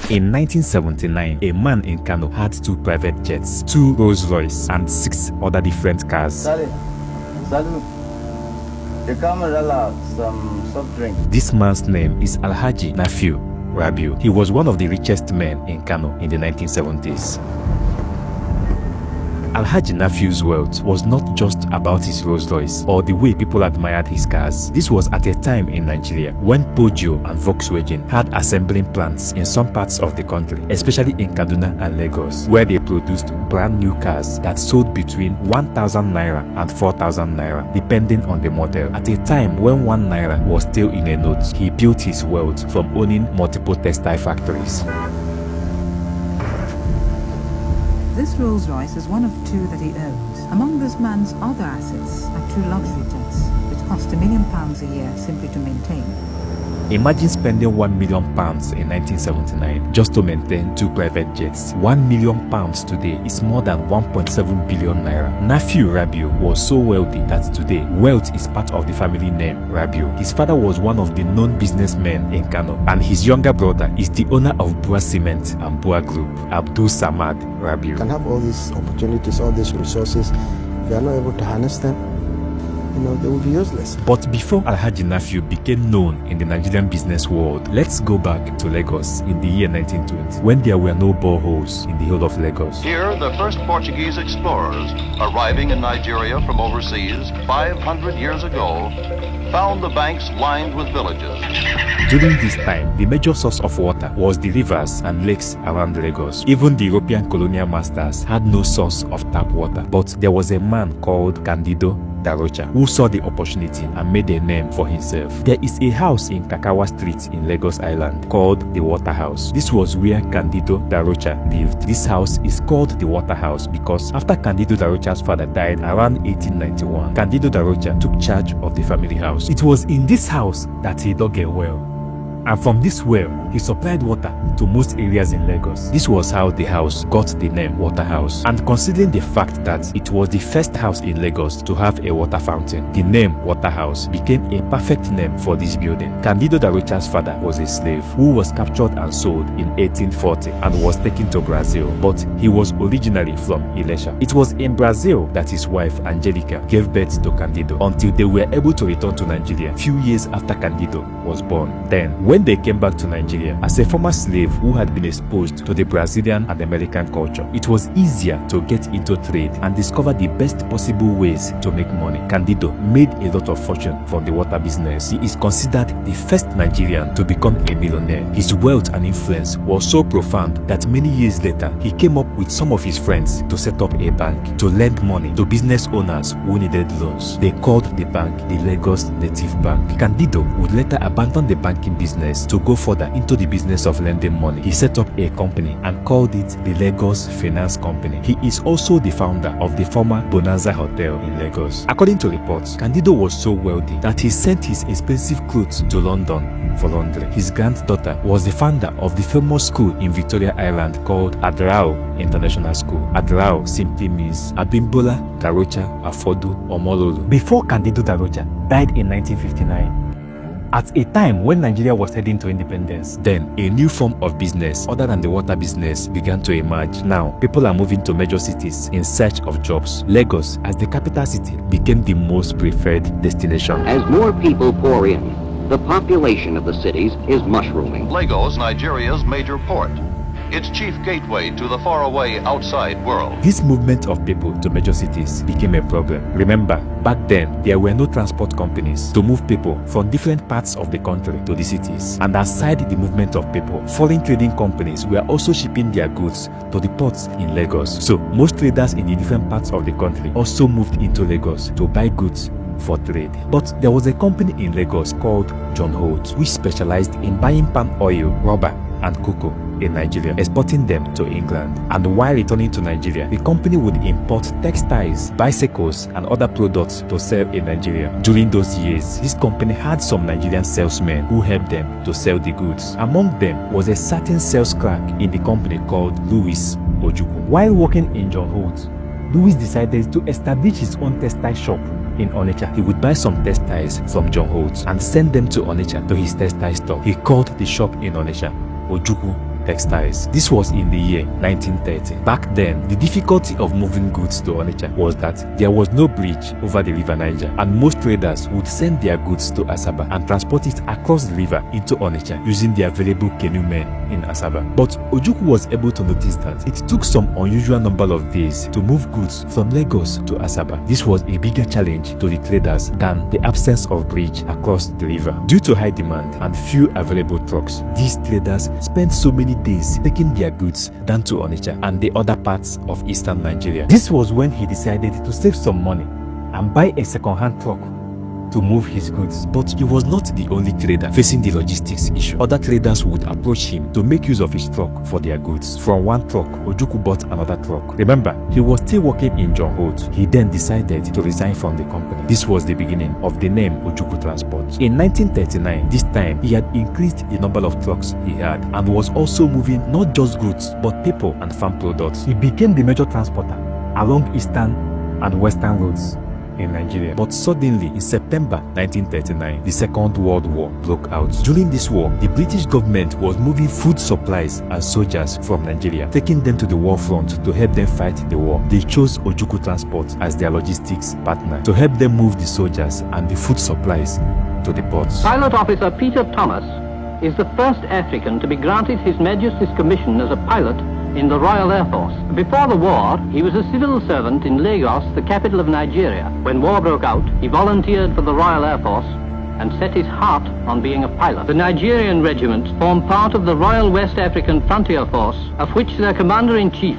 In 1979, a man in Kano had 2 private jets, 2 Rolls-Royce, and 6 other different cars. Salut. You come and allow some soft drink. This man's name is Alhaji Nafiu Rabiu. He was one of the richest men in Kano in the 1970s. Alhaji Nafiu's wealth was not just about his Rolls-Royce or the way people admired his cars. This was at a time in Nigeria when Peugeot and Volkswagen had assembling plants in some parts of the country, especially in Kaduna and Lagos, where they produced brand new cars that sold between 1,000 naira and 4,000 naira, depending on the model. At a time when 1 naira was still in a note, he built his wealth from owning multiple textile factories. This Rolls-Royce is one of 2 that he owns. Among this man's other assets are 2 luxury jets, which cost £1 million a year simply to maintain. Imagine spending £1 million in 1979 just to maintain 2 private jets. £1 million today is more than 1.7 billion naira. Nafiu Rabiu was so wealthy that today, wealth is part of the family name Rabiu. His father was one of the known businessmen in Kano, and his younger brother is the owner of Bua Cement and Bua Group, Abdul Samad Rabiu. You can have all these opportunities, all these resources. If you are not able to harness them, they will be useless. But before Alhaji Nafiu became known in the Nigerian business world, let's go back to Lagos in the year 1920, when there were no boreholes in the whole of Lagos. Here, the first Portuguese explorers, arriving in Nigeria from overseas 500 years ago, found the banks lined with villages. During this time, the major source of water was the rivers and lakes around Lagos. Even the European colonial masters had no source of tap water. But there was a man called Candido Darocha who saw the opportunity and made a name for himself. There is a house in Kakawa Street in Lagos Island called the Water House. This was where Candido Darocha lived. This house is called the Water House because after Candido Darocha's father died around 1891, Candido Darocha took charge of the family house. It was in this house that he dug a well. And from this well, he supplied water to most areas in Lagos. This was how the house got the name Water House. And considering the fact that it was the first house in Lagos to have a water fountain, the name Water House became a perfect name for this building. Candido Darocha's father was a slave who was captured and sold in 1840 and was taken to Brazil, but he was originally from Ilesha. It was in Brazil that his wife Angelica gave birth to Candido until they were able to return to Nigeria a few years after Candido was born. Then, when they came back to Nigeria as a former slave who had been exposed to the Brazilian and American culture, it was easier to get into trade and discover the best possible ways to make money. Candido made a lot of fortune from the water business. He is considered the first Nigerian to become a millionaire. His wealth and influence was so profound that many years later, he came up with some of his friends to set up a bank to lend money to business owners who needed loans. They called the bank the Lagos Native Bank. Candido would later abandon the banking business to go further into the business of lending money. He set up a company and called it the Lagos Finance Company. He is also the founder of the former Bonanza Hotel in Lagos. According to reports, Candido was so wealthy that he sent his expensive clothes to London for laundry. His granddaughter was the founder of the famous school in Victoria Island called Adrao International School. Adrao simply means Abimbola Darocha Afodu Omololu. Before Candido Darocha died in 1959, at a time when Nigeria was heading to independence, then a new form of business other than the water business began to emerge. Now, people are moving to major cities in search of jobs. Lagos, as the capital city, became the most preferred destination. As more people pour in, the population of the cities is mushrooming. Lagos, Nigeria's major port, its chief gateway to the faraway outside world. This movement of people to major cities became a problem. Remember, back then, there were no transport companies to move people from different parts of the country to the cities. And aside the movement of people, foreign trading companies were also shipping their goods to the ports in Lagos. So, most traders in the different parts of the country also moved into Lagos to buy goods for trade. But there was a company in Lagos called John Holt, which specialized in buying palm oil, rubber, and cocoa in Nigeria, exporting them to England. And while returning to Nigeria, the company would import textiles, bicycles, and other products to sell in Nigeria. During those years, this company had some Nigerian salesmen who helped them to sell the goods. Among them was a certain sales clerk in the company called Louis Ojukwu. While working in John Holt, Louis decided to establish his own textile shop in Onitsha. He would buy some textiles from John Holt and send them to Onitsha to his textile store. He called the shop in Onitsha Ojukwu textiles. This was in the year 1930. Back then, the difficulty of moving goods to Onitsha was that there was no bridge over the river Niger, and most traders would send their goods to Asaba and transport it across the river into Onitsha using the available canoe men in Asaba. But Ojukwu was able to notice that it took some unusual number of days to move goods from Lagos to Asaba. This was a bigger challenge to the traders than the absence of bridge across the river. Due to high demand and few available trucks, these traders spent so many days taking their goods down to Onitsha and the other parts of eastern Nigeria. This was when he decided to save some money and buy a second-hand truck to move his goods. But he was not the only trader facing the logistics issue. Other traders would approach him to make use of his truck for their goods. From one truck, Ojukwu bought another truck. Remember, he was still working in John Holt. He then decided to resign from the company. This was the beginning of the name Ojukwu Transport. In 1939, this time, he had increased the number of trucks he had and was also moving not just goods, but people and farm products. He became the major transporter along eastern and western roads in Nigeria. But suddenly, in September 1939, the Second World War broke out. During this war, the British government was moving food supplies and soldiers from Nigeria, taking them to the war front to help them fight the war. They chose Ojukwu Transport as their logistics partner to help them move the soldiers and the food supplies to the ports. Pilot Officer Peter Thomas is the first African to be granted His Majesty's commission as a pilot in the Royal Air Force. Before the war, he was a civil servant in Lagos, the capital of Nigeria. When war broke out, he volunteered for the Royal Air Force and set his heart on being a pilot. The Nigerian regiments form part of the Royal West African Frontier Force, of which their commander-in-chief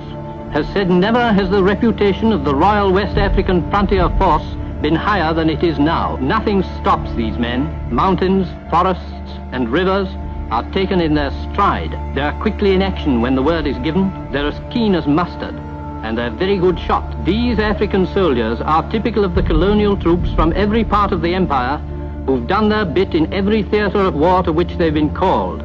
has said never has the reputation of the Royal West African Frontier Force been higher than it is now. Nothing stops these men. Mountains, forests, and rivers are taken in their stride. They are quickly in action when the word is given. They're as keen as mustard, and they're very good shot. These African soldiers are typical of the colonial troops from every part of the empire who've done their bit in every theatre of war to which they've been called.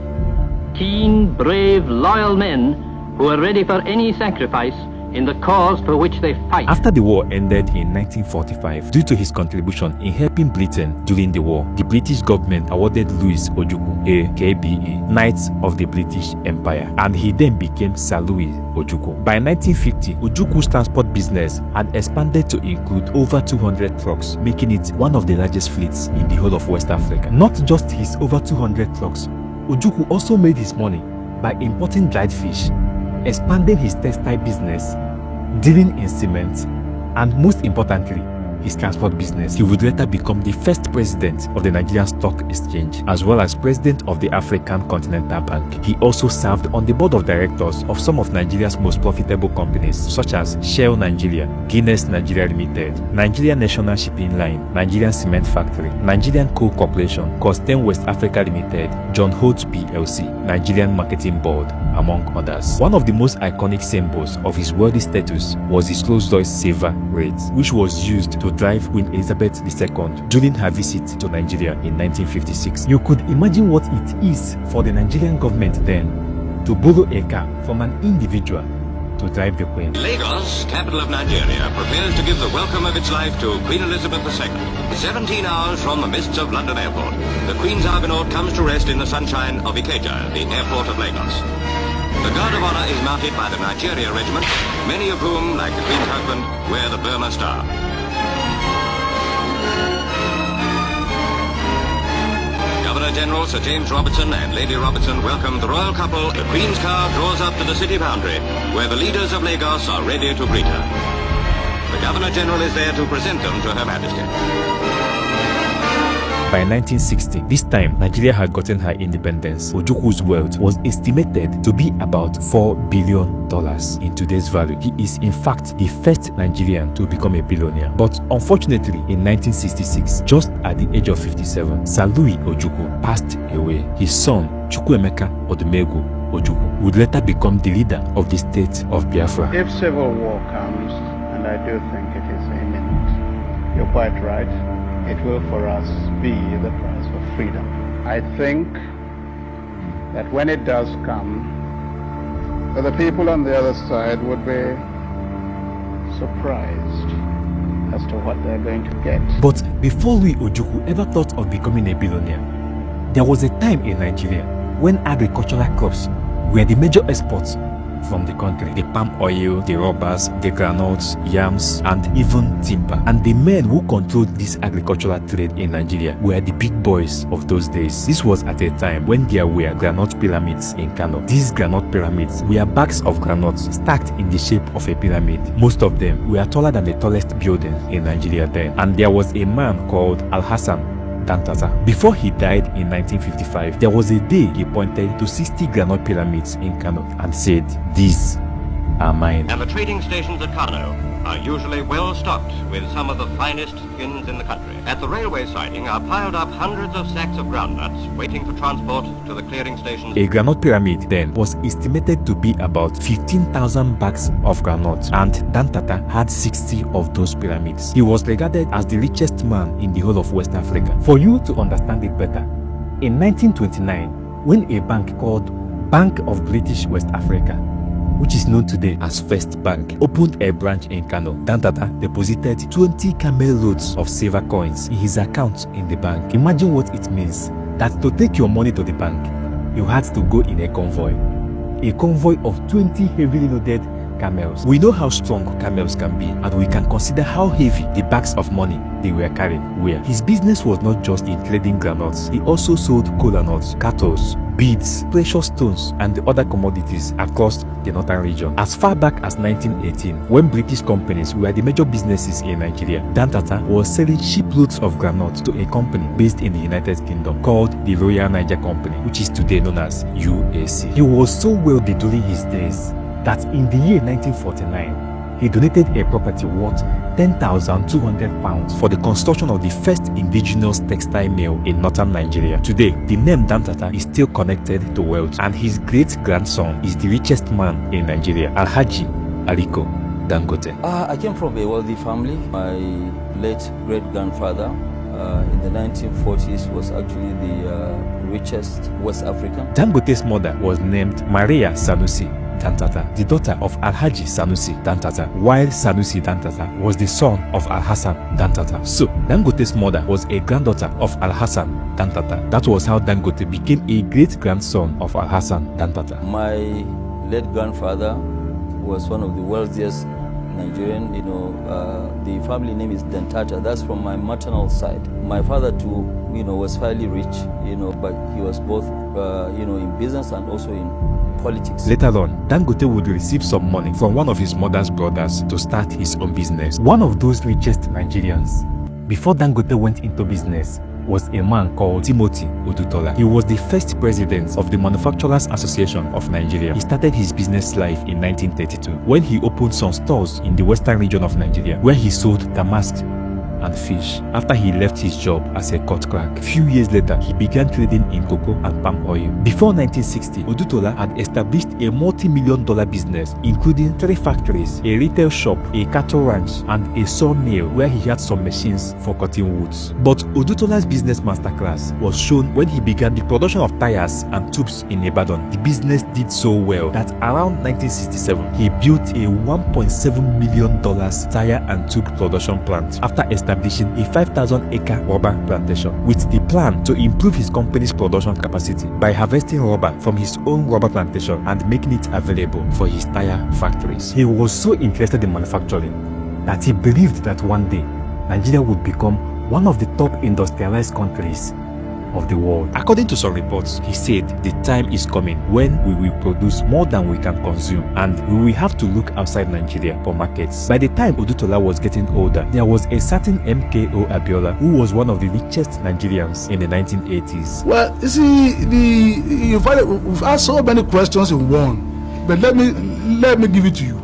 Keen, brave, loyal men who are ready for any sacrifice in the cause for which they fight. After the war ended in 1945, due to his contribution in helping Britain during the war, the British government awarded Louis Ojukwu a KBE, Knight of the British Empire, and he then became Sir Louis Ojukwu. By 1950, Ojukwu's transport business had expanded to include over 200 trucks, making it one of the largest fleets in the whole of West Africa. Not just his over 200 trucks, Ojukwu also made his money by importing dried fish, expanding his textile business, dealing in cement, and most importantly, his transport business. He would later become the first president of the Nigerian Stock Exchange, as well as president of the African Continental Bank. He also served on the board of directors of some of Nigeria's most profitable companies, such as Shell Nigeria, Guinness Nigeria Limited, Nigeria National Shipping Line, Nigerian Cement Factory, Nigerian Coal Corporation, Costain West Africa Limited, John Holt PLC, Nigerian Marketing Board, among others. One of the most iconic symbols of his wealthy status was his Rolls-Royce Silver Wraith, which was used to drive Queen Elizabeth II during her visit to Nigeria in 1956. You could imagine what it is for the Nigerian government then to borrow a car from an individual to drive the Queen. Lagos, capital of Nigeria, prepares to give the welcome of its life to Queen Elizabeth II. 17 hours from the mists of London Airport, the Queen's Argonaut comes to rest in the sunshine of Ikeja, the airport of Lagos. The guard of honor is mounted by the Nigeria regiment, many of whom, like the Queen's husband, wear the Burma star. Governor-General Sir James Robertson and Lady Robertson welcome the royal couple. The Queen's car draws up to the city boundary, where the leaders of Lagos are ready to greet her. The Governor-General is there to present them to Her Majesty. By 1960, this time Nigeria had gotten her independence. Ojukwu's wealth was estimated to be about $4 billion in today's value. He is in fact the first Nigerian to become a billionaire. But unfortunately, in 1966, just at the age of 57, Sir Louis Ojukwu passed away. His son, Chukwuemeka Odumegwu Ojukwu, would later become the leader of the state of Biafra. If civil war comes, and I do think it is imminent, you're quite right, it will for us be the price for freedom. I think that when it does come, the people on the other side would be surprised as to what they're going to get. But before Louis Ojukwu ever thought of becoming a billionaire, there was a time in Nigeria when agricultural crops were the major exports from the country. The palm oil, the rubbers, the granules, yams, and even timber. And the men who controlled this agricultural trade in Nigeria were the big boys of those days. This was at a time when there were granite pyramids in Kano. These granite pyramids were bags of granules stacked in the shape of a pyramid. Most of them were taller than the tallest building in Nigeria then. And there was a man called Al-Hassan Dantata. Before he died in 1955, there was a day he pointed to 60 granite pyramids in Kano and said, "These are mine." And the trading stations at Kano are usually well stocked with some of the finest skins in the country. At the railway siding are piled up hundreds of sacks of groundnuts waiting for transport to the clearing stations. A granite pyramid then was estimated to be about 15,000 bags of groundnuts, and Dantata had 60 of those pyramids. He was regarded as the richest man in the whole of West Africa. For you to understand it better, in 1929, when a bank called Bank of British West Africa, which is known today as First Bank, opened a branch in Kano, Dantata deposited 20 camel loads of silver coins in his account in the bank. Imagine what it means that to take your money to the bank, you had to go in a convoy of 20 heavily loaded camels. We know how strong camels can be, and we can consider how heavy the bags of money they were carrying were. His business was not just in trading granules, he also sold kola nuts, cattle, beads, precious stones, and the other commodities across the northern region. As far back as 1918, when British companies were the major businesses in Nigeria, Dantata was selling shiploads of granules to a company based in the United Kingdom called the Royal Niger Company, which is today known as UAC. He was so wealthy during his days that in the year 1949, he donated a property worth £10,200 for the construction of the first indigenous textile mill in northern Nigeria. Today, the name Dantata is still connected to wealth, and his great-grandson is the richest man in Nigeria, Alhaji Aliko Dangote. I came from a wealthy family. My late great-grandfather in the 1940s was actually the richest West African. Dangote's mother was named Maria Sanusi Dantata, the daughter of Alhaji Sanusi Dantata, while Sanusi Dantata was the son of Al-Hassan Dantata. So, Dangote's mother was a granddaughter of Al-Hassan Dantata. That was how Dangote became a great-grandson of Al-Hassan Dantata. My late grandfather was one of the wealthiest Nigerian, the family name is Dantata. That's from my maternal side. My father too, was fairly rich, but he was both, in business and also in politics. Later on, Dangote would receive some money from one of his mother's brothers to start his own business. One of those richest Nigerians, before Dangote went into business, was a man called Timothy Odutola. He was the first president of the Manufacturers Association of Nigeria. He started his business life in 1932 when he opened some stores in the western region of Nigeria where he sold damask and fish after he left his job as a cut clerk. Few years later, he began trading in cocoa and palm oil. Before 1960, Odutola had established a multi-million-dollar business, including 3 factories, a retail shop, a cattle ranch, and a sawmill where he had some machines for cutting woods. But Odutola's business masterclass was shown when he began the production of tires and tubes in Ibadan. The business did so well that around 1967, he built a $1.7 million tire and tube production plant after establishing a 5,000-acre rubber plantation with the plan to improve his company's production capacity by harvesting rubber from his own rubber plantation and making it available for his tire factories. He was so interested in manufacturing that he believed that one day Nigeria would become one of the top industrialized countries of the world. According to some reports, he said the time is coming when we will produce more than we can consume and we will have to look outside Nigeria for markets. By the time Odutola was getting older, there was a certain MKO Abiola who was one of the richest Nigerians in the 1980s. Well, you see, we've asked so many questions in one, but let me give it to you.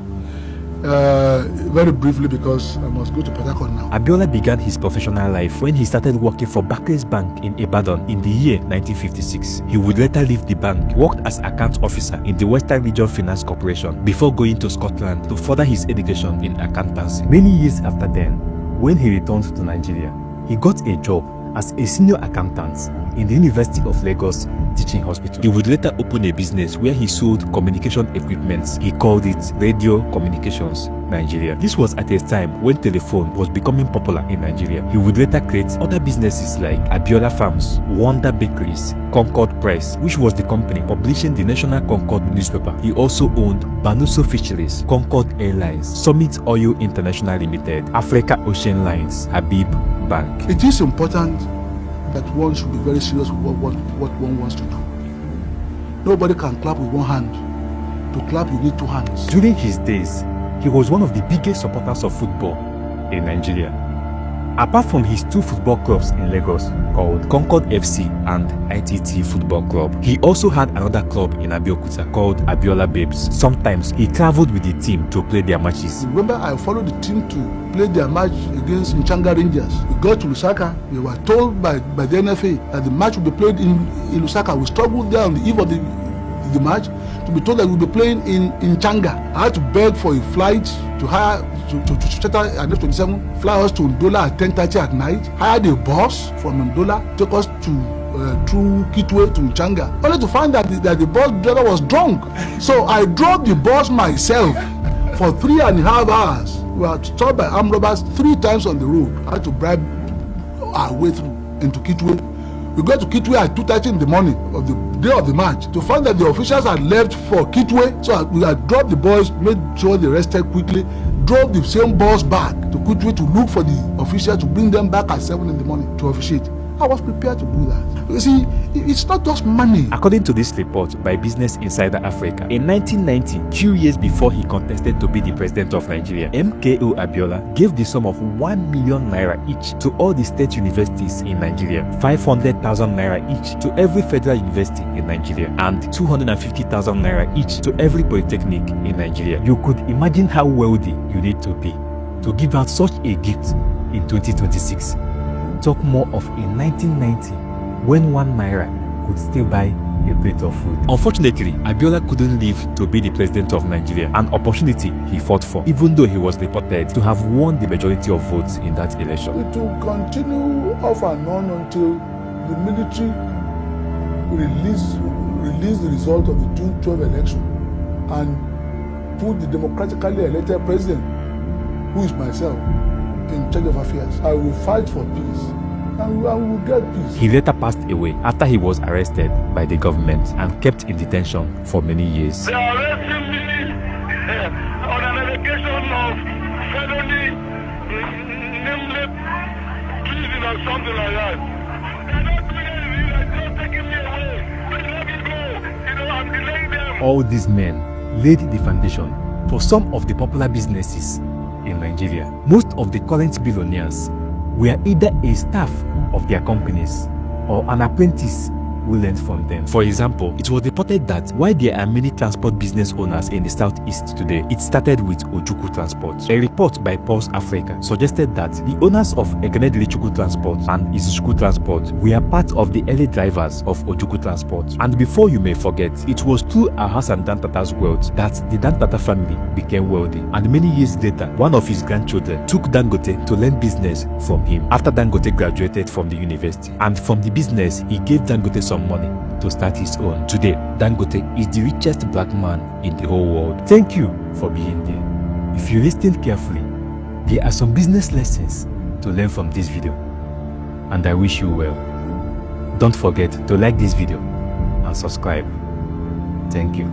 Very briefly, because I must go to Port Harcourt now. Abiola began his professional life when he started working for Barclays Bank in Ibadan in the year 1956. He would later leave the bank, worked as account officer in the Western Region Finance Corporation before going to Scotland to further his education in accountancy. Many years after then, when he returned to Nigeria, he got a job as a senior accountant in the University of Lagos Teaching Hospital. He would later open a business where he sold communication equipment. He called it Radio Communications Nigeria. This was at a time when telephone was becoming popular in Nigeria. He would later create other businesses like Abiola Farms, Wonder Bakeries, Concord Press, which was the company publishing the National Concord newspaper. He also owned Banuso Fisheries, Concord Airlines, Summit Oil International Limited, Africa Ocean Lines, Habib Bank. It is important that one should be very serious with what one wants to do. Nobody can clap with one hand. To clap, you need two hands. During his days, he was one of the biggest supporters of football in Nigeria. Apart from his two football clubs in Lagos called Concord FC and ITT Football Club, he also had another club in Abeokuta called Abiola Babes. Sometimes he traveled with the team to play their matches. Remember, I followed the team to play their match against Nchanga Rangers. We got to Lusaka. We were told by the NFA that the match would be played in Lusaka. We struggled there on the eve of the match to be told that we'll be playing in Nchanga. I had to beg for a flight to hire to charter an F-27, fly us to Ndola at 10:30 at night, hired a bus from Ndola, take us to through Kitwe to Nchanga, only to find that the bus driver was drunk. So I drove the bus myself for 3.5 hours. We were stopped by armed robbers 3 times on the road. I had to bribe our way through into Kitwe. We got to Kitwe at 2:30 in the morning of the day of the match to find that the officials had left for Kitwe. So we had dropped the boys, made sure they rested quickly, drove the same bus back to Kitwe to look for the officials to bring them back at 7 in the morning to officiate. I was prepared to do that. You see, it's not just money. According to this report by Business Insider Africa, in 1990, 2 years before he contested to be the president of Nigeria, MKO Abiola gave the sum of 1 million naira each to all the state universities in Nigeria, 500,000 naira each to every federal university in Nigeria, and 250,000 naira each to every polytechnic in Nigeria. You could imagine how wealthy you need to be to give out such a gift in 2026. Talk more of in 1990 when 1 naira could still buy a plate of food. Unfortunately, Abiola couldn't live to be the president of Nigeria, an opportunity he fought for, even though he was reported to have won the majority of votes in that election. It will continue off and on until the military release the result of the June 12 election and put the democratically elected president, who is myself, in charge of affairs. I will fight for peace and we will get peace. He later passed away after he was arrested by the government and kept in detention for many years. They are arresting me on an allegation of felony, nameless treason or something like that. They're not doing anything, they're just taking me away. Please let me go. I'm delaying them. All these men laid the foundation for some of the popular businesses in Nigeria. Most of the current billionaires were either a staff of their companies or an apprentice who learned from them. For example, it was reported that while there are many transport business owners in the southeast today, it started with Ojukwu Transport. A report by Pulse Africa suggested that the owners of Egenedilichukwu Transport and Izuchukwu Transport were part of the early drivers of Ojukwu Transport. And before you may forget, it was through Alhassan Dantata's wealth that the Dantata family became wealthy. And many years later, one of his grandchildren took Dangote to learn business from him after Dangote graduated from the university. And from the business, he gave Dangote some money to start his own. Today, Dangote is the richest black man in the whole world. Thank you for being there. If you listened carefully, there are some business lessons to learn from this video, and I wish you well. Don't forget to like this video and subscribe. Thank you.